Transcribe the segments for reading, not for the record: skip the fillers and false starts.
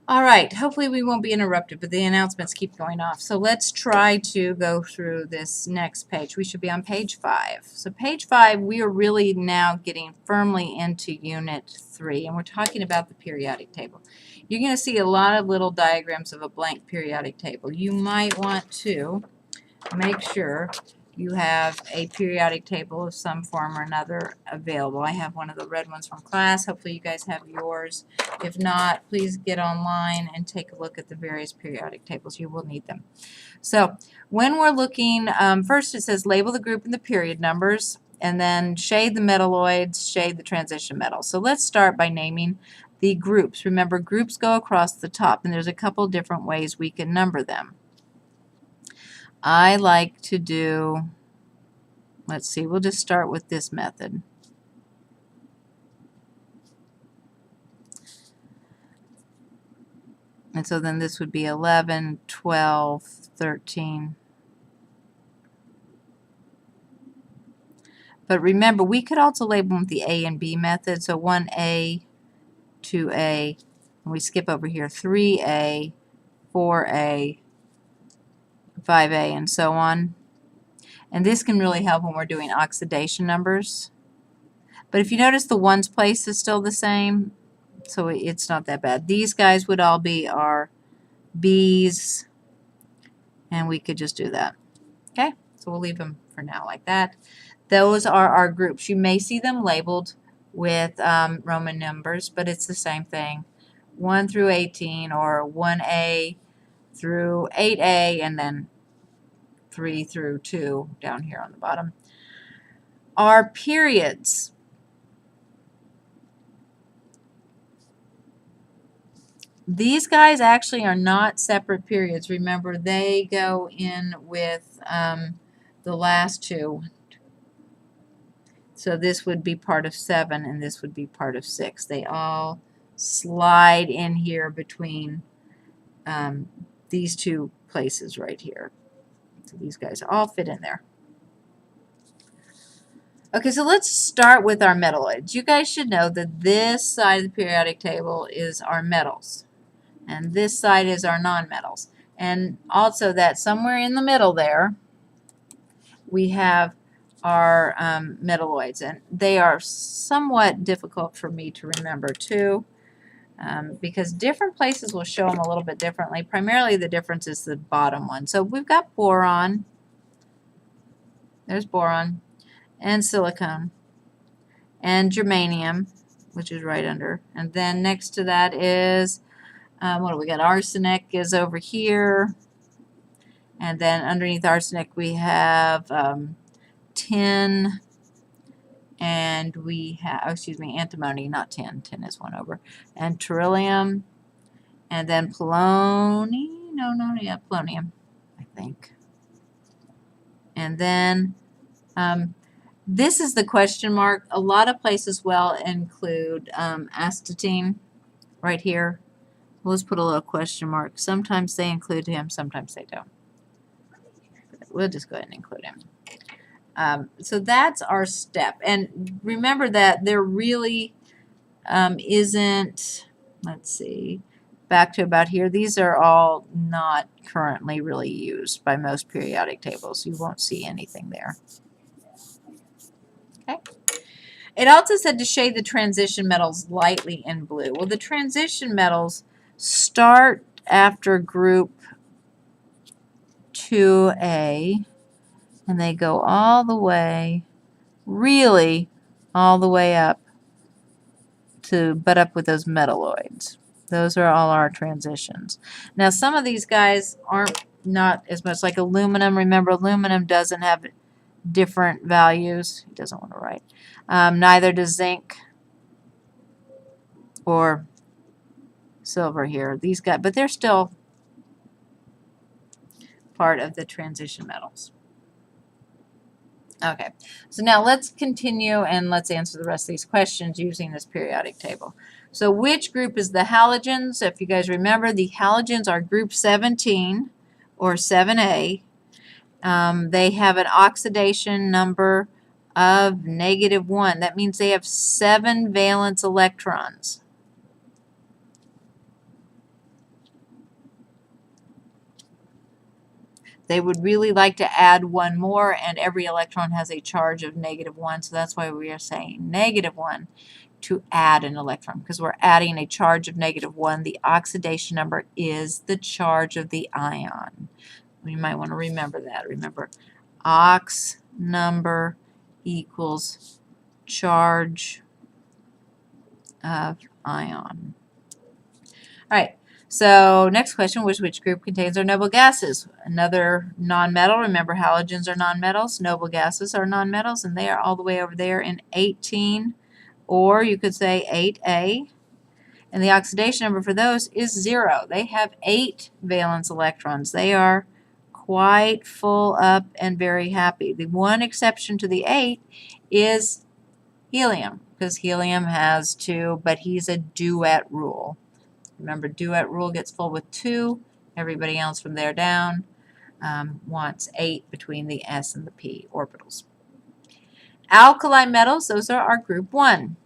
All right, hopefully we won't be interrupted, but the announcements keep going off. So let's try to go through this next page. We should be on page 5. So page 5, we are really now getting firmly into Unit 3, and we're talking about the periodic table. You're going to see a lot of little diagrams of a blank periodic table. You might want to make sure you have a periodic table of some form or another available. I have one of the red ones from class. Hopefully you guys have yours. If not, please get online and take a look at the various periodic tables. You will need them. So when we're looking, first it says label the group and the period numbers, and then shade the metalloids, shade the transition metals. So let's start by naming the groups. Remember, groups go across the top, and there's a couple different ways we can number them. I like to do, let's see, we'll just start with this method. And so then this would be 11, 12, 13. But remember, we could also label them with the A and B method. So 1A, 2A, and we skip over here 3A, 4A, 5A, and so on. And this can really help when we're doing oxidation numbers. But if you notice, the ones place is still the same, so it's not that bad. These guys would all be our B's, and we could just do that. Okay, so we'll leave them for now like that. Those are our groups. You may see them labeled with Roman numbers, but it's the same thing. 1 through 18, or 1A through 8A, and then 3 through 2 down here on the bottom. Our periods. These guys actually are not separate periods. Remember, they go in with the last two. So this would be part of 7, and this would be part of 6. They all slide in here between these two places right here. So these guys all fit in there. Okay, so let's start with our metalloids. You guys should know that this side of the periodic table is our metals, and this side is our nonmetals. And also that somewhere in the middle there, we have our metalloids, and they are somewhat difficult for me to remember too, because different places will show them a little bit differently. Primarily the difference is the bottom one. So we've got boron, there's boron, and silicon, and germanium, which is right under, and then next to that is, what do we got? Arsenic is over here, and then underneath arsenic we have tin, and we have, oh, excuse me, antimony, not tin. Tin is one over. And beryllium, and then polonium, polonium, I think. And then this is the question mark. A lot of places will include astatine right here. We'll just put a little question mark. Sometimes they include him, sometimes they don't. We'll just go ahead and include him. So that's our step. And remember that there really isn't, let's see, back to about here, these are all not currently really used by most periodic tables. You won't see anything there. Okay. It also said to shade the transition metals lightly in blue. Well, the transition metals start after group 2A, and they go all the way, really all the way up to butt up with those metalloids. Those are all our transitions. Now some of these guys aren't not as much like aluminum. Remember, aluminum doesn't have different values. He doesn't want to write. Neither does zinc or silver here. These guys, but they're still part of the transition metals. Okay, so now let's continue and let's answer the rest of these questions using this periodic table. So which group is the halogens? If you guys remember, the halogens are group 17 or 7A. They have an oxidation number of -1. That means they have 7 valence electrons. They would really like to add one more, and every electron has a charge of -1, so that's why we are saying -1 to add an electron, because we're adding a charge of -1. The oxidation number is the charge of the ion. We might want to remember that. Remember, ox number equals charge of ion. All right. So next question was, which group contains our noble gases? Another nonmetal. Remember, halogens are nonmetals. Noble gases are nonmetals, and they are all the way over there in 18, or you could say 8A. And the oxidation number for those is 0. They have 8 valence electrons. They are quite full up and very happy. The one exception to the 8 is helium, because helium has 2, but he's a duet rule. Remember, duet rule gets full with 2. Everybody else from there down wants 8 between the s and the p orbitals. Alkali metals, those are our group 1.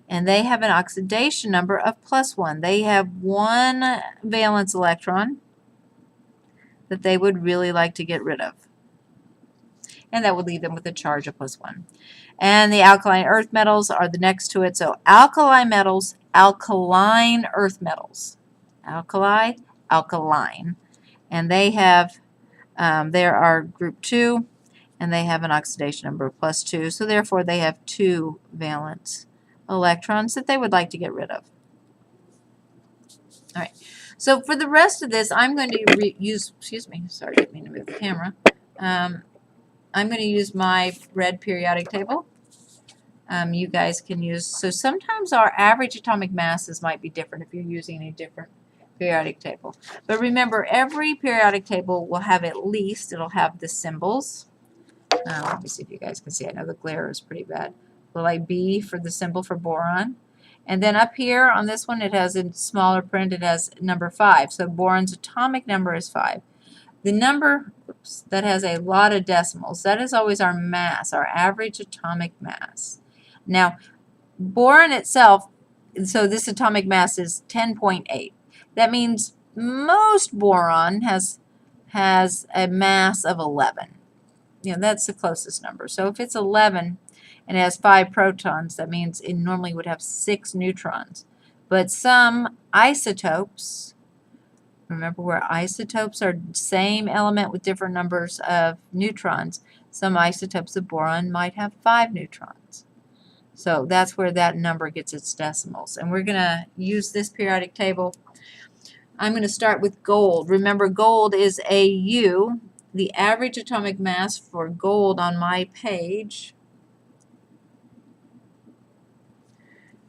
And they have an oxidation number of +1. They have 1 valence electron that they would really like to get rid of. And that would leave them with a charge of +1. And the alkaline earth metals are the next to it. So alkali metals, alkaline earth metals. Alkali, alkaline. And they have, there are group 2, and they have an oxidation number of +2. So therefore they have 2 valence electrons that they would like to get rid of. All right. So for the rest of this, I'm going to use, excuse me, sorry, I didn't mean to move the camera. I'm going to use my red periodic table. You guys can use, so sometimes our average atomic masses might be different if you're using a different periodic table. But remember, every periodic table will have at least, it'll have the symbols. Let me see if you guys can see. I know the glare is pretty bad. Will I B for the symbol for boron? And then up here on this one, it has in smaller print, it has number 5. So boron's atomic number is 5. The number that has a lot of decimals, that is always our mass, our average atomic mass. Now, boron itself, so this atomic mass is 10.8. That means most boron has a mass of 11. You know, that's the closest number. So if it's 11 and it has 5 protons, that means it normally would have 6 neutrons. But some isotopes, remember where isotopes are the same element with different numbers of neutrons, some isotopes of boron might have 5 neutrons. So that's where that number gets its decimals. And we're going to use this periodic table. I'm going to start with gold. Remember, gold is Au. The average atomic mass for gold on my page,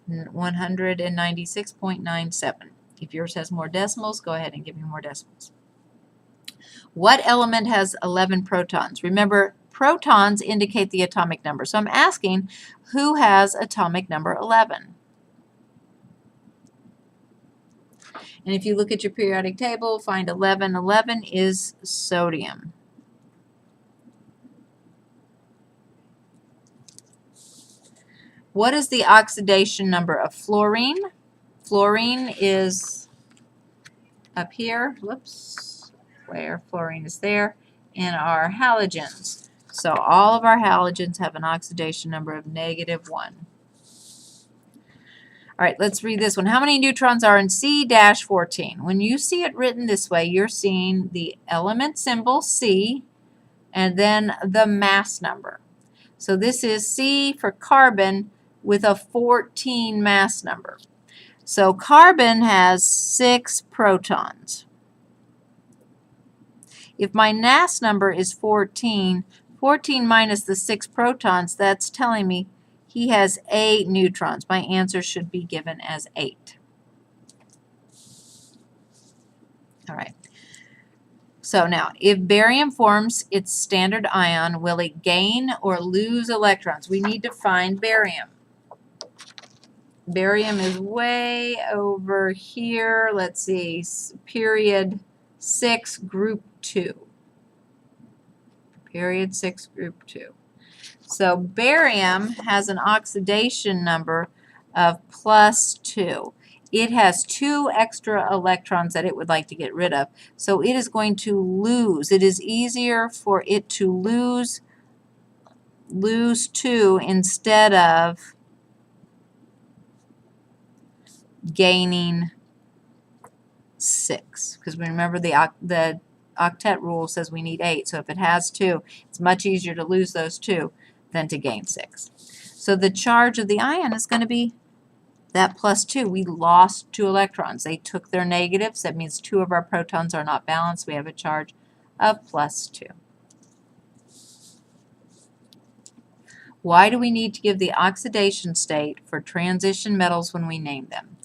196.97. If yours has more decimals, go ahead and give me more decimals. What element has 11 protons? Remember, protons indicate the atomic number. So I'm asking, who has atomic number 11? And if you look at your periodic table, find 11. 11 is sodium. What is the oxidation number of fluorine? Fluorine is up here. Whoops. Where fluorine is there. And our halogens. So all of our halogens have an oxidation number of -1. All right, let's read this one. How many neutrons are in C-14? When you see it written this way, you're seeing the element symbol C and then the mass number. So this is C for carbon with a 14 mass number. So carbon has 6 protons. If my mass number is 14, 14 minus the 6 protons, that's telling me he has 8 neutrons. My answer should be given as 8. All right. So now, if barium forms its standard ion, will it gain or lose electrons? We need to find barium. Barium is way over here. Let's see, period 6, group 2. Period 6, group 2. So barium has an oxidation number of +2. it has 2 extra electrons that it would like to get rid of. So it is going to lose. It is easier for it to lose 2 instead of gaining 6. Because remember the octet rule says we need 8. So if it has 2, it's much easier to lose those 2 than to gain 6. So the charge of the ion is going to be that plus 2. We lost 2 electrons. They took their negatives. That means 2 of our protons are not balanced. We have a charge of plus 2. Why do we need to give the oxidation state for transition metals when we name them?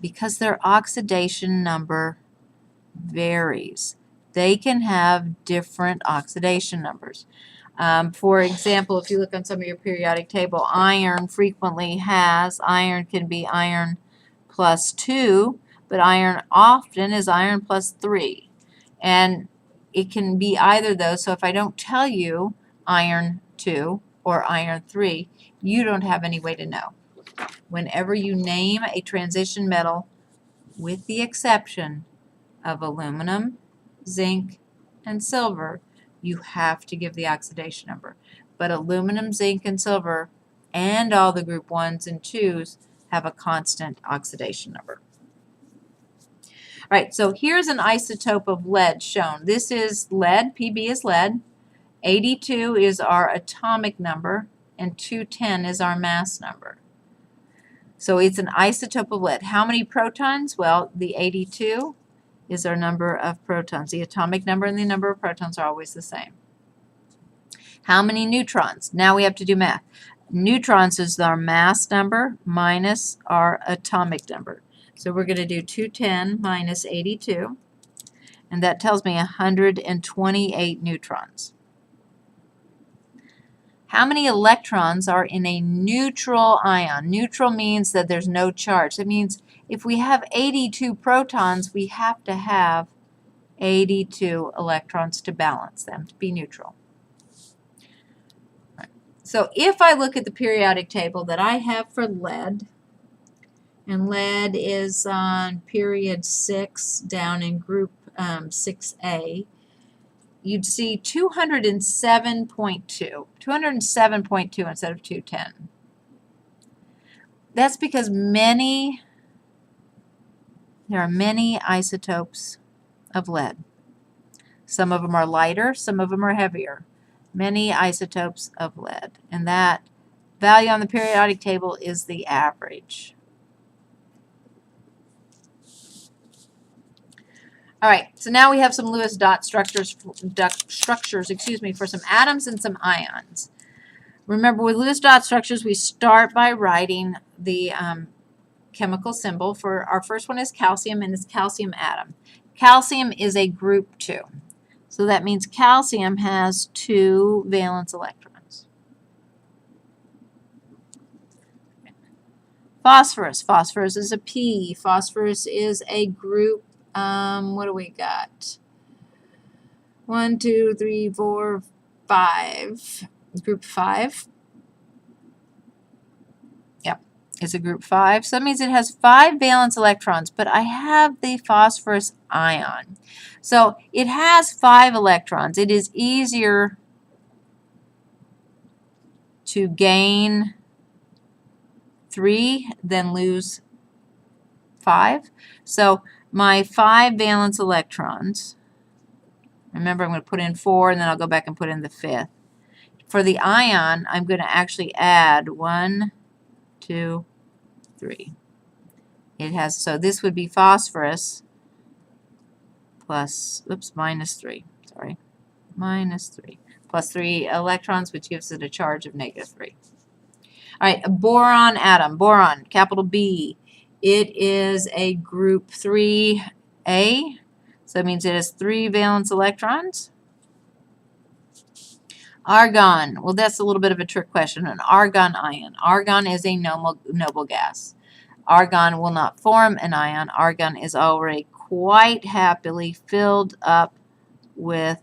Because their oxidation number varies. They can have different oxidation numbers. For example, if you look on some of your periodic table, iron frequently has, iron can be iron plus 2, but iron often is iron plus 3. And it can be either of those, so if I don't tell you iron 2 or iron 3, you don't have any way to know. Whenever you name a transition metal, with the exception of aluminum, zinc, and silver, you have to give the oxidation number. But aluminum, zinc, and silver, and all the group 1s and 2s have a constant oxidation number. All right, so here's an isotope of lead shown. This is lead, Pb is lead, 82 is our atomic number, and 210 is our mass number. So it's an isotope of lead. How many protons? Well, the 82 is our number of protons. The atomic number and the number of protons are always the same. How many neutrons? Now we have to do math. Neutrons is our mass number minus our atomic number. So we're going to do 210 minus 82, and that tells me 128 neutrons. How many electrons are in a neutral ion? Neutral means that there's no charge. That means if we have 82 protons, we have to have 82 electrons to balance them, to be neutral. Right. So if I look at the periodic table that I have for lead, and lead is on period 6 down in group 6A, you'd see 207.2. 207.2 instead of 210. That's because there are many isotopes of lead. Some of them are lighter, some of them are heavier. Many isotopes of lead. And that value on the periodic table is the average. All right, so now we have some Lewis dot structures, for some atoms and some ions. Remember, with Lewis dot structures, we start by writing the chemical symbol. For our first one is calcium, and it's calcium atom. Calcium is a group 2. So that means calcium has 2 valence electrons. Phosphorus. Phosphorus is a P. Phosphorus is a group, what do we got? 1, 2, 3, 4, 5. Group 5. Yep, it's a group 5. So that means it has 5 valence electrons, but I have the phosphorus ion. So it has 5 electrons. It is easier to gain 3 than lose 5. So my 5 valence electrons, remember I'm going to put in 4 and then I'll go back and put in the 5th. For the ion, I'm going to actually add 1, 2, 3. It has, so this would be phosphorus plus, minus 3, sorry, minus 3, plus 3 electrons, which gives it a charge of negative 3. All right, a boron atom, boron, capital B. It is a group 3A, so that means it has 3 valence electrons. Argon, well, that's a little bit of a trick question. An argon ion. Argon is a noble gas. Argon will not form an ion. Argon is already quite happily filled up with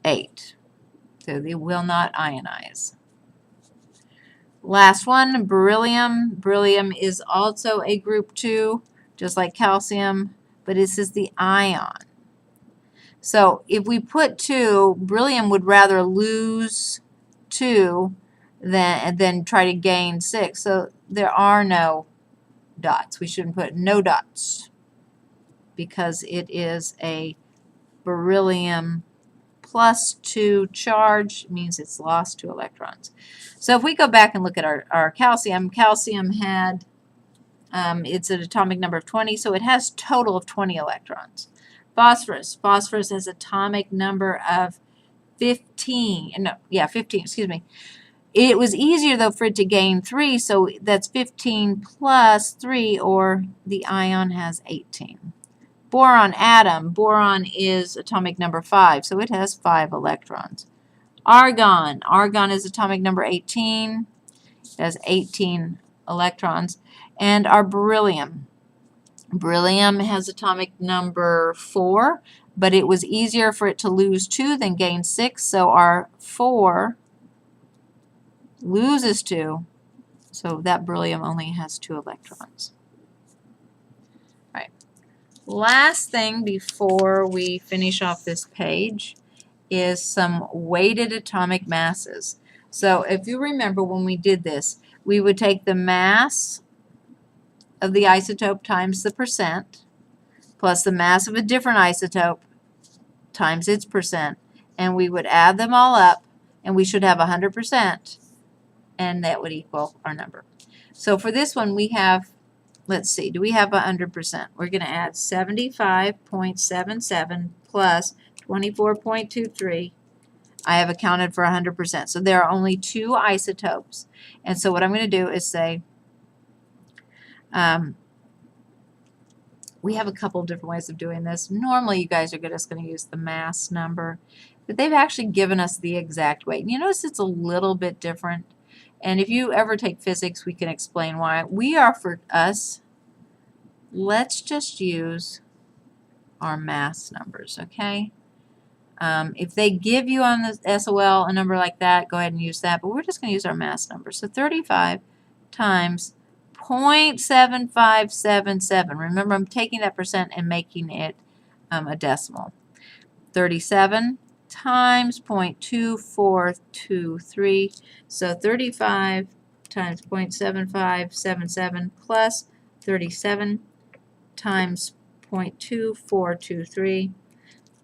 8. So they will not ionize. Last one, beryllium. Beryllium is also a group 2, just like calcium, but this is the ion. So if we put 2, beryllium would rather lose 2 than try to gain 6. So there are no dots. We shouldn't put no dots because it is a beryllium plus 2 charge, means it's lost 2 electrons. So if we go back and look at our calcium, calcium had, it's an atomic number of 20, so it has total of 20 electrons. Phosphorus, phosphorus has atomic number of 15, no, yeah, 15, excuse me. It was easier, though, for it to gain 3, so that's 15 plus 3, or the ion has 18. Boron atom. Boron is atomic number 5, so it has 5 electrons. Argon. Argon is atomic number 18. It has 18 electrons. And our beryllium. Beryllium has atomic number 4, but it was easier for it to lose 2 than gain 6, so our 4 loses 2, so that beryllium only has 2 electrons. All right. Last thing before we finish off this page is some weighted atomic masses. So if you remember when we did this, we would take the mass of the isotope times the percent plus the mass of a different isotope times its percent, and we would add them all up, and we should have 100%, and that would equal our number. So for this one we have, let's see, do we have 100%? We're going to add 75.77 plus 24.23. I have accounted for 100%. So there are only 2 isotopes. And so what I'm going to do is say, we have a couple of different ways of doing this. Normally you guys are just going to use the mass number, but they've actually given us the exact weight. And you notice it's a little bit different. And if you ever take physics, we can explain why. We are, for us, let's just use our mass numbers, okay? If they give you on the SOL a number like that, go ahead and use that, but we're just going to use our mass number. So 35 times 0.7577. Remember, I'm taking that percent and making it a decimal. 37 times 0.2423. So 35 times 0.7577 plus 37 times 0.2423.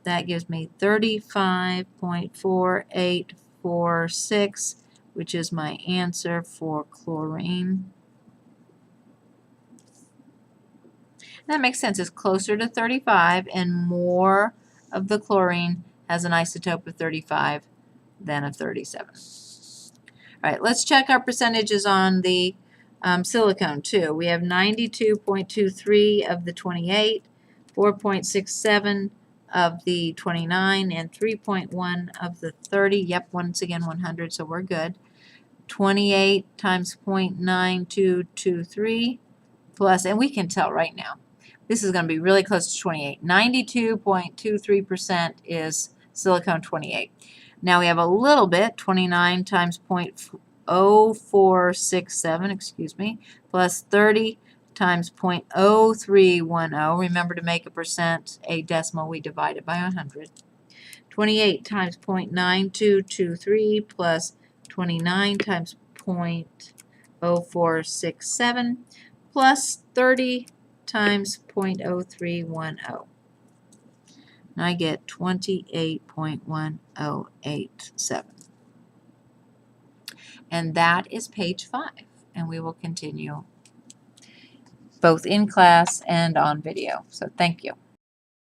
That gives me 35.4846, which is my answer for chlorine. That makes sense. It's closer to 35, and more of the chlorine has an isotope of 35 than of 37. All right, let's check our percentages on the silicone too. We have 92.23 of the 28, 4.67 of the 29, and 3.1 of the 30. Yep, once again 100, so we're good. 28 times 0.9223 plus, and we can tell right now, this is going to be really close to 28. 92.23% is silicone 28. Now we have a little bit, 29 times 0.0467, excuse me, plus 30 times 0.0310. Remember, to make a percent a decimal, we divide it by 100. 28 times 0.9223 plus 29 times 0.0467 plus 30 times 0.0310. And I get 28.1087. And that is page 5. And we will continue both in class and on video. So thank you.